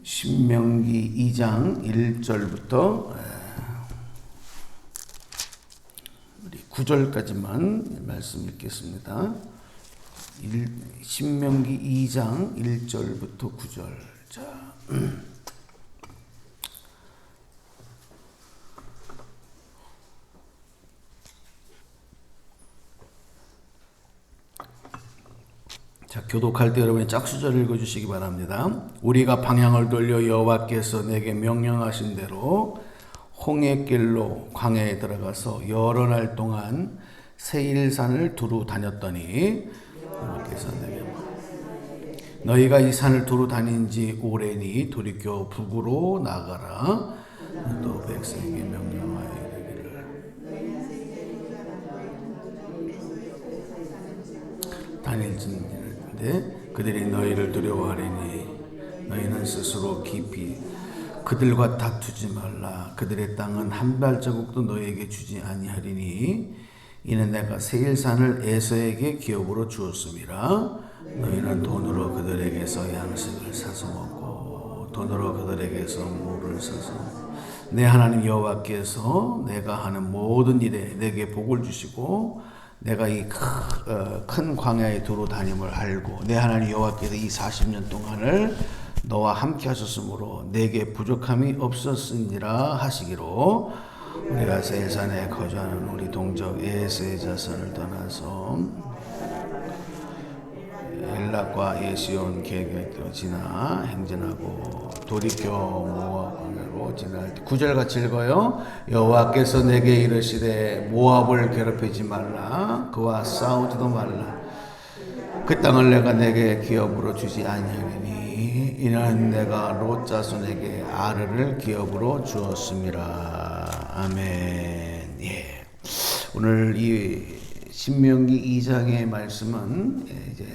신명기 2장 1절부터 우리 9절까지만 말씀 읽겠습니다. 신명기 2장 1절부터 9절. 교독할 때 여러분이 짝수절 읽어주시기 바랍니다. 우리가 방향을 돌려 여호와께서 내게 명령하신 대로 홍해길로 광야에 들어가서 여러 날 동안 세일산을 두루 다녔더니 여호와께서 내게 너희가 이 산을 두루 다닌 지 오래니 돌이켜 북으로 나가라. 또 백성에게 명령하여 이르기를 다닐지니 그들이 너희를 두려워하리니 너희는 스스로 깊이 그들과 다투지 말라. 그들의 땅은 한 발자국도 너희에게 주지 아니하리니 이는 내가 세일산을 에서에게 기업으로 주었음이라. 너희는 돈으로 그들에게서 양식을 사서 먹고 돈으로 그들에게서 물을 사서 내 하나님 여호와께서 내가 하는 모든 일에 내게 복을 주시고 내가 이 큰 광야에 두루 다님을 알고 내 하나님 여호와께서 이 40년 동안을 너와 함께 하셨으므로 내게 부족함이 없었으니라 하시기로 우리가 세일산에 거주하는 우리 동족 에서의 자손을 떠나서 엘락과 예시온 계획을 지나 행진하고 돌이켜 모압 광야로 지날 때 9절 같이 읽어요. 여호와께서 내게 이르시되 모압을 괴롭히지 말라. 그와 싸우지도 말라. 그 땅을 내가 내게 기업으로 주지 아니하리니 이는 내가 롯 자손에게 아르를 기업으로 주었음이라. 아멘. 예. 오늘 이 신명기 2장의 말씀은 이제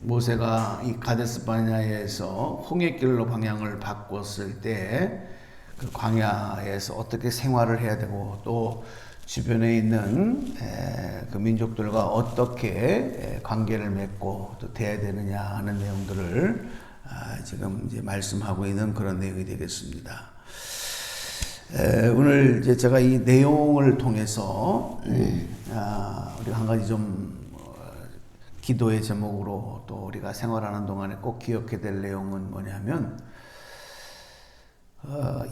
모세가 이 가데스 바네아에서 홍해길로 방향을 바꿨을 때 그 광야에서 어떻게 생활을 해야 되고 또 주변에 있는 그 민족들과 어떻게 관계를 맺고 또 돼야 되느냐 하는 내용들을 지금 이제 말씀하고 있는 그런 내용이 되겠습니다. 오늘 이제 제가 이 내용을 통해서 우리가 한 가지 좀 기도의 제목으로 또 우리가 생활하는 동안에 꼭 기억해야 될 내용은 뭐냐면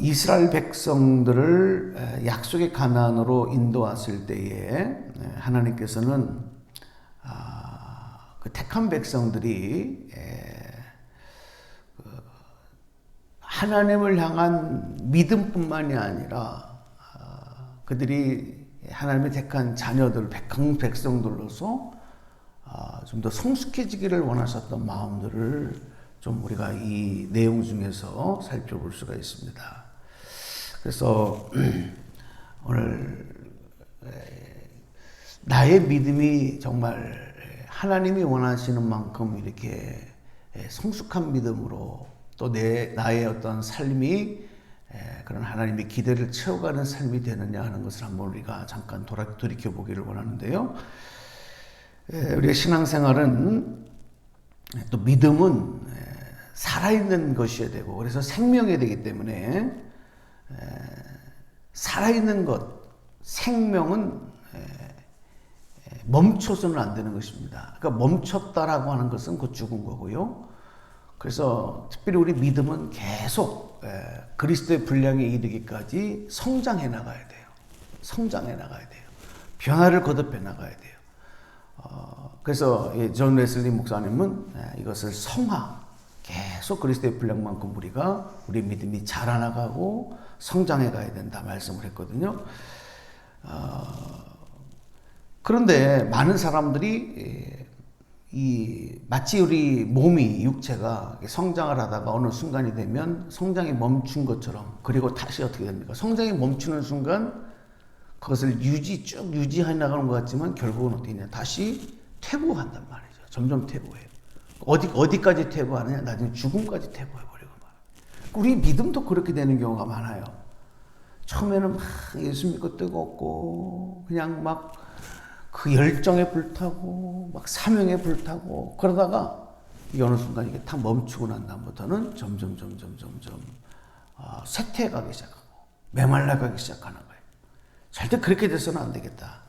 이스라엘 백성들을 약속의 가나안으로 인도하실 때에 하나님께서는 그 택한 백성들이 하나님을 향한 믿음뿐만이 아니라 그들이 하나님의 택한 자녀들, 백성들로서 좀 더 성숙해지기를 원하셨던 마음들을 좀 우리가 이 내용 중에서 살펴볼 수가 있습니다. 그래서 오늘 나의 믿음이 정말 하나님이 원하시는 만큼 이렇게 성숙한 믿음으로 또 나의 어떤 삶이 그런 하나님의 기대를 채워가는 삶이 되느냐 하는 것을 한번 우리가 잠깐 돌이켜 보기를 원하는데요. 우리의 신앙생활은 또 믿음은 살아있는 것이어야 되고 그래서 생명이 되기 때문에 살아있는 것, 생명은 멈춰서는 안 되는 것입니다. 그러니까 멈췄다라고 하는 것은 곧 죽은 거고요. 그래서 특별히 우리 믿음은 계속 그리스도의 분량에 이르기까지 성장해 나가야 돼요. 성장해 나가야 돼요. 변화를 거듭해 나가야 돼요. 그래서 존 웨슬리 목사님은 이것을 성화, 계속 그리스도의 분량만큼 우리 믿음이 자라나가고 성장해 가야 된다 말씀을 했거든요. 그런데 많은 사람들이 마치 우리 몸이 육체가 성장을 하다가 어느 순간이 되면 성장이 멈춘 것처럼 그리고 다시 어떻게 됩니까? 성장이 멈추는 순간 그것을 쭉 유지해 나가는 것 같지만 결국은 어떻게 되냐? 다시 퇴보한단 말이죠. 점점 퇴보해요. 어디까지 퇴보하느냐? 나중에 죽음까지 퇴보해버리고 말이에요. 우리 믿음도 그렇게 되는 경우가 많아요. 처음에는 막 예수 믿고 뜨겁고 그냥 막 그 열정에 불타고 막 사명에 불타고 그러다가 이게 어느 순간 이게 탁 멈추고 난 다음부터는 점점 쇠퇴해가기 시작하고 메말라가기 시작하는 거예요. 절대 그렇게 돼서는 안 되겠다.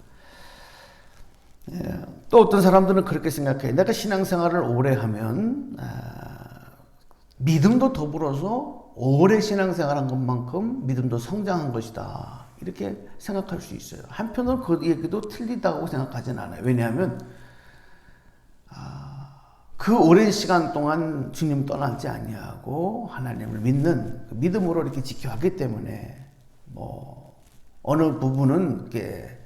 예, 또 어떤 사람들은 그렇게 생각해요. 내가 신앙생활을 오래 하면 믿음도 더불어서 오래 신앙생활한 것만큼 믿음도 성장한 것이다. 이렇게 생각할 수 있어요. 한편으로 그 얘기도 틀리다고 생각하진 않아요. 왜냐하면 그 오랜 시간 동안 주님 떠나지 아니하고 하나님을 믿는 그 믿음으로 이렇게 지켜왔기 때문에 뭐 어느 부분은 이렇게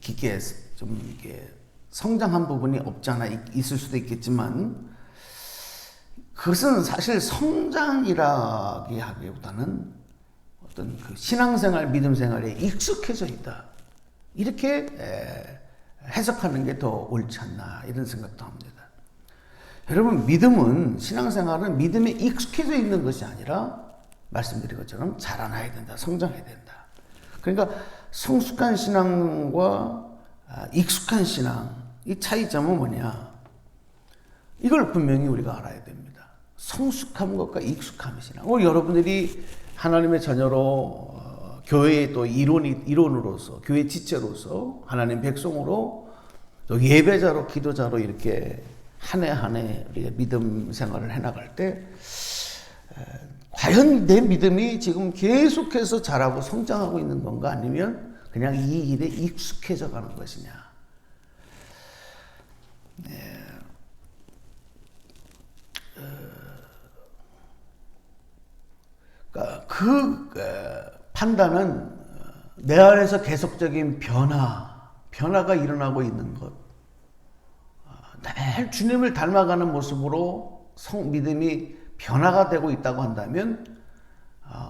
깊게 좀 이렇게 성장한 부분이 없잖아 있을 수도 있겠지만 그것은 사실 성장이라기 하기보다는 어떤 그 신앙생활, 믿음생활에 익숙해져 있다. 이렇게 해석하는 게 더 옳지 않나 이런 생각도 합니다. 여러분 믿음은 신앙생활은 믿음에 익숙해져 있는 것이 아니라 말씀드린 것처럼 자라나야 된다. 성장해야 된다. 그러니까 성숙한 신앙과 익숙한 신앙 이 차이점은 뭐냐? 이걸 분명히 우리가 알아야 됩니다. 성숙한 것과 익숙함의 신앙. 여러분들이 하나님의 자녀로 교회의 또 일원으로서 교회 지체로서 하나님 백성으로 또 예배자로 기도자로 이렇게 한 해 한 해 우리가 믿음 생활을 해나갈 때 과연 내 믿음이 지금 계속해서 자라고 성장하고 있는 건가 아니면 그냥 이 일에 익숙해져 가는 것이냐. 그 판단은 내 안에서 계속적인 변화가 일어나고 있는 것. 늘 주님을 닮아가는 모습으로 믿음이 변화가 되고 있다고 한다면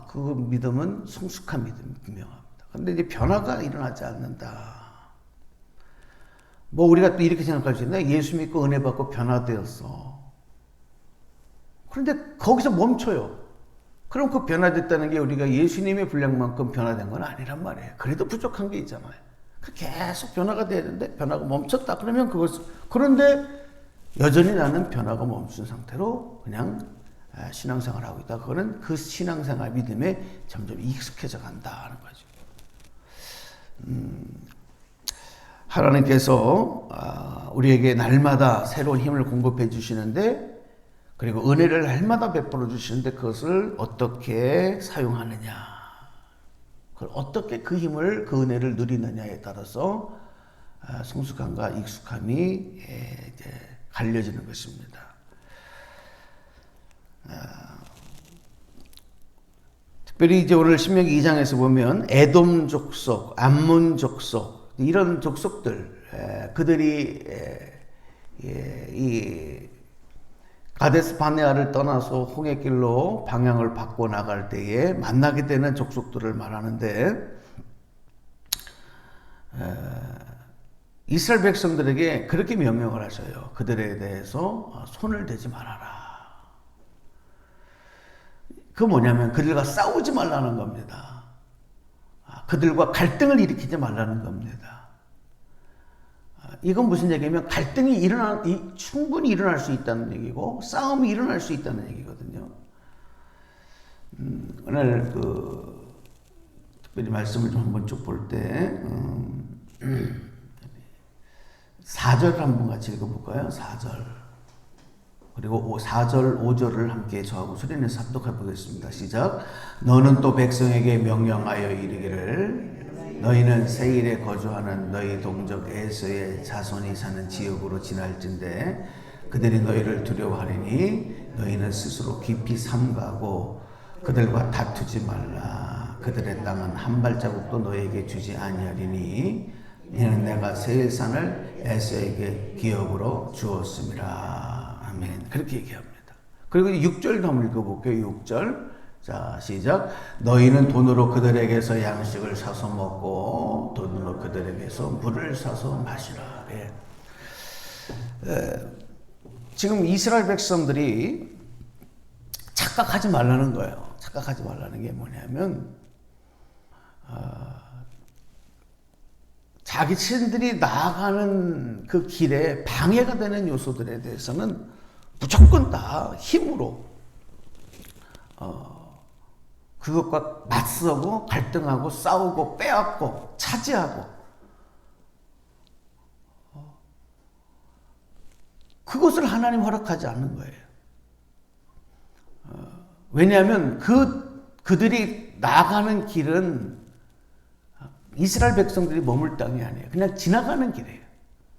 그 믿음은 성숙한 믿음이 분명합니다. 그런데 이제 변화가 일어나지 않는다. 뭐 우리가 또 이렇게 생각할 수 있는데 예수 믿고 은혜 받고 변화되었어. 그런데 거기서 멈춰요. 그럼 그 변화됐다는 게 우리가 예수님의 분량만큼 변화된 건 아니란 말이에요. 그래도 부족한 게 있잖아요. 계속 변화가 돼야 되는데 변화가 멈췄다. 그러면 그런데 여전히 나는 변화가 멈춘 상태로 그냥 신앙생활하고 있다. 그거는 그 신앙생활 믿음에 점점 익숙해져 간다는 거죠. 하나님께서 우리에게 날마다 새로운 힘을 공급해 주시는데 그리고 은혜를 날마다 베풀어 주시는데 그것을 어떻게 사용하느냐, 그걸 어떻게 그 힘을 그 은혜를 누리느냐에 따라서 성숙함과 익숙함이 이제 갈려지는 것입니다. 특별히 이제 오늘 신명기 2장에서 보면 에돔 족속, 암몬 족속 이런 족속들 그들이 이 가데스 바네아를 떠나서 홍해길로 방향을 바꿔 나갈 때에 만나게 되는 족속들을 말하는데 이스라엘 백성들에게 그렇게 명령을 하셔요. 그들에 대해서 손을 대지 말아라. 그 뭐냐면 그들과 싸우지 말라는 겁니다. 그들과 갈등을 일으키지 말라는 겁니다. 이건 무슨 얘기냐면 갈등이 충분히 일어날 수 있다는 얘기고 싸움이 일어날 수 있다는 얘기거든요. 오늘 특별히 말씀을 좀 한번 쭉 볼 때 4절 한번 같이 읽어볼까요? 4절 그리고 4절 5절을 함께 저하고 소리내서 합독해 보겠습니다. 시작. 너는 또 백성에게 명령하여 이르기를 너희는 세일에 거주하는 너희 동족 에서의 자손이 사는 지역으로 지날진대 그들이 너희를 두려워하리니 너희는 스스로 깊이 삼가고 그들과 다투지 말라. 그들의 땅은 한 발자국도 너희에게 주지 아니하리니 이는 내가 세일산을 에서에게 기업으로 주었음이라. 아멘. 그렇게 얘기합니다. 그리고 6절도 한번 읽어볼게요. 6절. 자, 시작. 너희는 돈으로 그들에게서 양식을 사서 먹고 돈으로 그들에게서 물을 사서 마시라. 예. 지금 이스라엘 백성들이 착각하지 말라는 거예요. 착각하지 말라는 게 뭐냐면 자기 친들이 나아가는 그 길에 방해가 되는 요소들에 대해서는 무조건 다 힘으로 그것과 맞서고 갈등하고 싸우고 빼앗고 차지하고 그것을 하나님 허락하지 않는 거예요. 왜냐하면 그들이 나아가는 길은 이스라엘 백성들이 머물 땅이 아니에요. 그냥 지나가는 길이에요.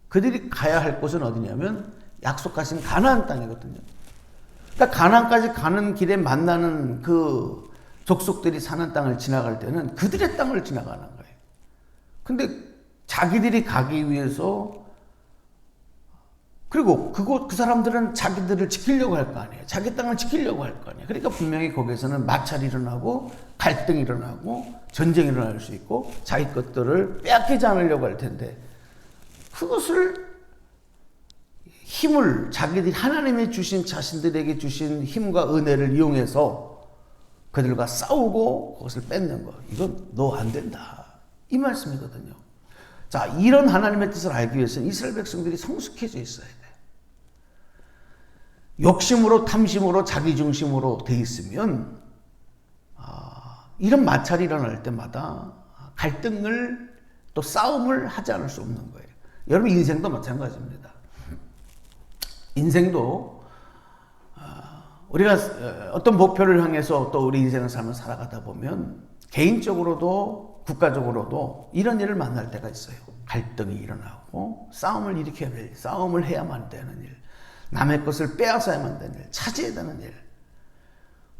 그들이 가야 할 곳은 어디냐면 약속하신 가나안 땅이거든요. 그러니까 가나안까지 가는 길에 만나는 그 족속들이 사는 땅을 지나갈 때는 그들의 땅을 지나가는 거예요. 근데 자기들이 가기 위해서 그리고 그 사람들은 자기들을 지키려고 할 거 아니에요. 자기 땅을 지키려고 할 거 아니에요. 그러니까 분명히 거기에서는 마찰이 일어나고 갈등이 일어나고 전쟁이 일어날 수 있고 자기 것들을 빼앗기지 않으려고 할 텐데 그것을 힘을 자기들이 하나님이 주신 자신들에게 주신 힘과 은혜를 이용해서 그들과 싸우고 그것을 뺏는 거. 이건 너 안 된다. 이 말씀이거든요. 자, 이런 하나님의 뜻을 알기 위해서는 이스라엘 백성들이 성숙해져 있어야 돼. 욕심으로 탐심으로 자기중심으로 돼 있으면 이런 마찰이 일어날 때마다 갈등을 또 싸움을 하지 않을 수 없는 거예요. 여러분 인생도 마찬가지입니다. 인생도 우리가 어떤 목표를 향해서 또 우리 인생을 살아가다 보면 개인적으로도 국가적으로도 이런 일을 만날 때가 있어요. 갈등이 일어나고 싸움을 일으켜야 될 일, 싸움을 해야만 되는 일, 남의 것을 빼앗아야만 되는 일, 차지해야 되는 일.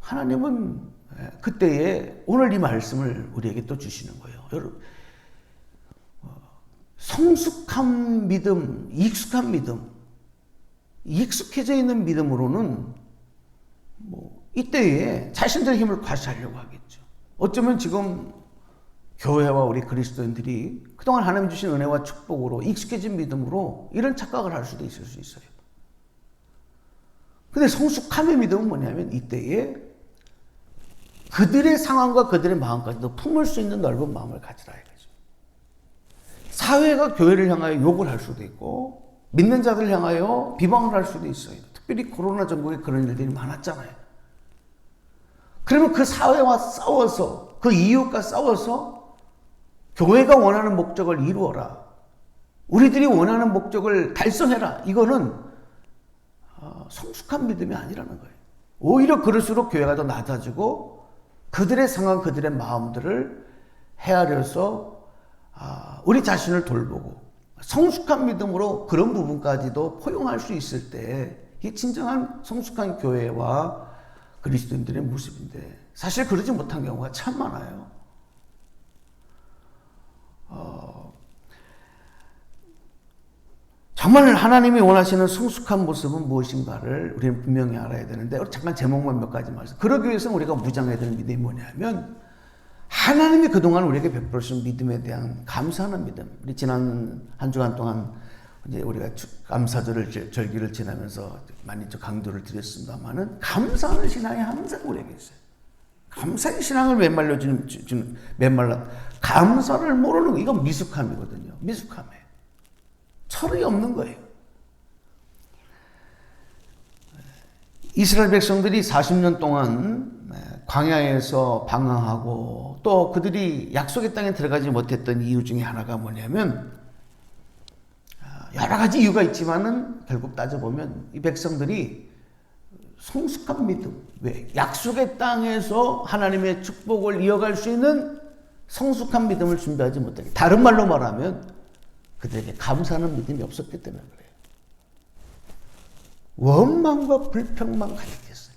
하나님은 그때에 오늘 이 말씀을 우리에게 또 주시는 거예요. 여러분, 성숙한 믿음, 익숙한 믿음, 익숙해져 있는 믿음으로는 이때에 자신들의 힘을 과시하려고 하겠죠. 어쩌면 지금 교회와 우리 그리스도인들이 그동안 하나님 주신 은혜와 축복으로 익숙해진 믿음으로 이런 착각을 할 수도 있을 수 있어요. 근데 성숙함의 믿음은 뭐냐면 이때에 그들의 상황과 그들의 마음까지도 품을 수 있는 넓은 마음을 가지라 이거죠. 사회가 교회를 향하여 욕을 할 수도 있고 믿는 자들을 향하여 비방을 할 수도 있어요. 특별히 코로나 전국에 그런 일들이 많았잖아요. 그러면 그 사회와 싸워서 그 이웃과 싸워서 교회가 원하는 목적을 이루어라. 우리들이 원하는 목적을 달성해라. 이거는 성숙한 믿음이 아니라는 거예요. 오히려 그럴수록 교회가 더 낮아지고 그들의 상황, 그들의 마음들을 헤아려서 우리 자신을 돌보고 성숙한 믿음으로 그런 부분까지도 포용할 수 있을 때 이게 진정한 성숙한 교회와 그리스도인들의 모습인데 사실 그러지 못한 경우가 참 많아요. 정말 하나님이 원하시는 성숙한 모습은 무엇인가를 우리는 분명히 알아야 되는데 잠깐 제목만 몇 가지 말씀. 그러기 위해서는 우리가 무장해야 되는 믿음이 뭐냐면 하나님이 그동안 우리에게 베풀어 주신 믿음에 대한 감사하는 믿음. 우리 지난 한 주간 동안 이제 우리가 절기를 지나면서 많이 강조를 드렸습니다만은 감사하는 신앙이 항상 우리에게 있어요. 감사의 신앙을 메말라 감사를 모르는 거 이건 미숙함이거든요. 미숙함이에요. 철이 없는 거예요. 이스라엘 백성들이 40년 동안 광야에서 방황하고 또 그들이 약속의 땅에 들어가지 못했던 이유 중에 하나가 뭐냐면 여러 가지 이유가 있지만은 결국 따져보면 이 백성들이 성숙한 믿음, 왜? 약속의 땅에서 하나님의 축복을 이어갈 수 있는 성숙한 믿음을 준비하지 못하게. 다른 말로 말하면 그들에게 감사하는 믿음이 없었기 때문에 그래요. 원망과 불평만 가득했어요.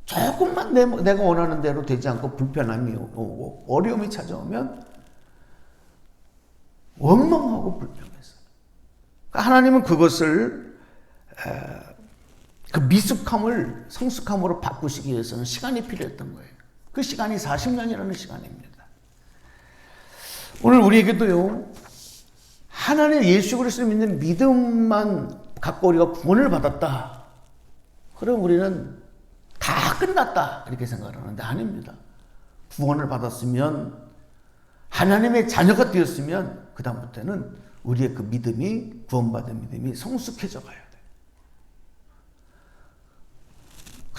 조금만 내가 원하는 대로 되지 않고 불편함이 오고 어려움이 찾아오면 원망하고 불평했어요. 그러니까 하나님은 그것을 그 미숙함을 성숙함으로 바꾸시기 위해서는 시간이 필요했던 거예요. 그 시간이 40년이라는 시간입니다. 오늘 우리에게도요. 하나님 예수 그리스도를 믿는 믿음만 갖고 우리가 구원을 받았다. 그럼 우리는 다 끝났다. 이렇게 생각을 하는데 아닙니다. 구원을 받았으면 하나님의 자녀가 되었으면 그 다음부터는 우리의 그 믿음이 구원받은 믿음이 성숙해져 가야 돼요.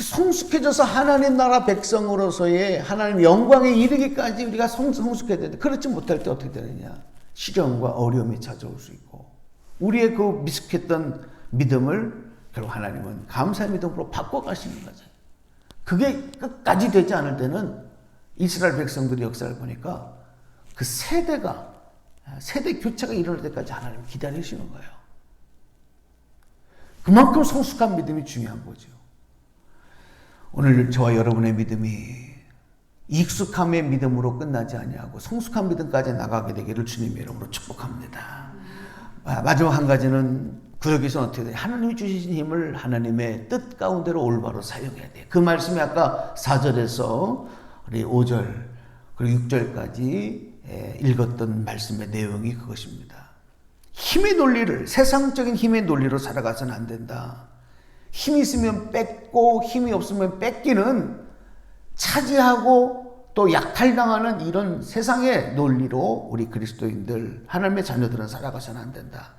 성숙해져서 하나님 나라 백성으로서의 하나님 영광에 이르기까지 우리가 성숙해야 되는데 그렇지 못할 때 어떻게 되느냐? 시련과 어려움이 찾아올 수 있고 우리의 그 미숙했던 믿음을 결국 하나님은 감사의 믿음으로 바꿔가시는 거죠. 그게 끝까지 되지 않을 때는 이스라엘 백성들의 역사를 보니까 그 세대 교체가 일어날 때까지 하나님 기다리시는 거예요. 그만큼 성숙한 믿음이 중요한 거죠. 오늘 저와 여러분의 믿음이 익숙함의 믿음으로 끝나지 아니하고 성숙한 믿음까지 나가게 되기를 주님의 이름으로 축복합니다. 마지막 한 가지는 구역에서 어떻게 돼요? 하나님이 주신 힘을 하나님의 뜻 가운데로 올바로 사용해야 돼요. 그 말씀이 아까 4절에서 우리 5절 그리고 6절까지 읽었던 말씀의 내용이 그것입니다. 힘의 논리를, 세상적인 힘의 논리로 살아가서는 안 된다. 힘이 있으면 뺏고 힘이 없으면 뺏기는, 차지하고 또 약탈당하는 이런 세상의 논리로 우리 그리스도인들, 하나님의 자녀들은 살아가서는 안 된다.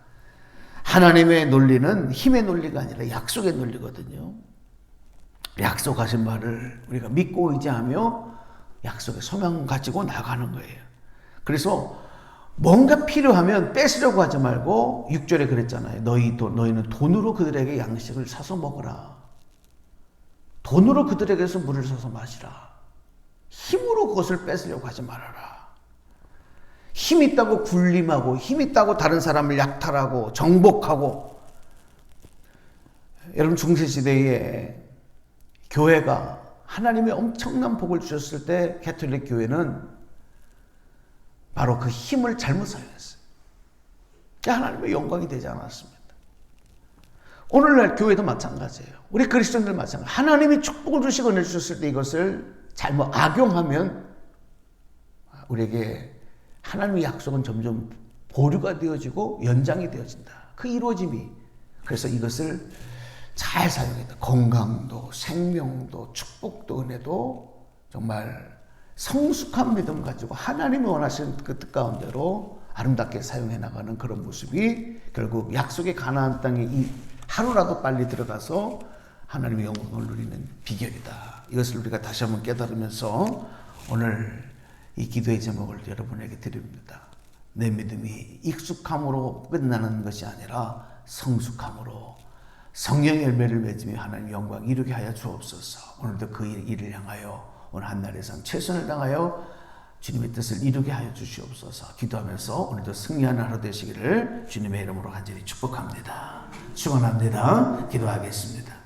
하나님의 논리는 힘의 논리가 아니라 약속의 논리거든요. 약속하신 말을 우리가 믿고 의지하며 약속의 소망 가지고 나가는 거예요. 그래서 뭔가 필요하면 뺏으려고 하지 말고 6절에 그랬잖아요. 너희는 돈으로 그들에게 양식을 사서 먹으라. 돈으로 그들에게서 물을 사서 마시라. 힘으로 그것을 뺏으려고 하지 말아라. 힘 있다고 군림하고 힘 있다고 다른 사람을 약탈하고 정복하고. 여러분 중세시대에 교회가 하나님의 엄청난 복을 주셨을 때 가톨릭 교회는 바로 그 힘을 잘못 사용했어요. 하나님의 영광이 되지 않았습니다. 오늘날 교회도 마찬가지예요. 우리 그리스도인들 마찬가지. 하나님이 축복을 주시고 은혜를 주셨을 때 이것을 잘못 악용하면 우리에게 하나님의 약속은 점점 보류가 되어지고 연장이 되어진다. 그 이루어짐이. 그래서 이것을 잘 사용했다. 건강도, 생명도, 축복도, 은혜도 정말 성숙한 믿음 가지고 하나님이 원하시는 그 뜻 가운데로 아름답게 사용해 나가는 그런 모습이 결국 약속의 가나안 땅에 하루라도 빨리 들어가서 하나님의 영광을 누리는 비결이다. 이것을 우리가 다시 한번 깨달으면서 오늘 이 기도의 제목을 여러분에게 드립니다. 내 믿음이 익숙함으로 끝나는 것이 아니라 성숙함으로 성령의 열매를 맺으며 하나님의 영광 이루게 하여 주옵소서. 오늘도 그 일을 향하여 오늘 한날의 삶 최선을 다하여 주님의 뜻을 이루게 하여 주시옵소서. 기도하면서 오늘도 승리하는 하루 되시기를 주님의 이름으로 간절히 축복합니다. 축원합니다. 기도하겠습니다.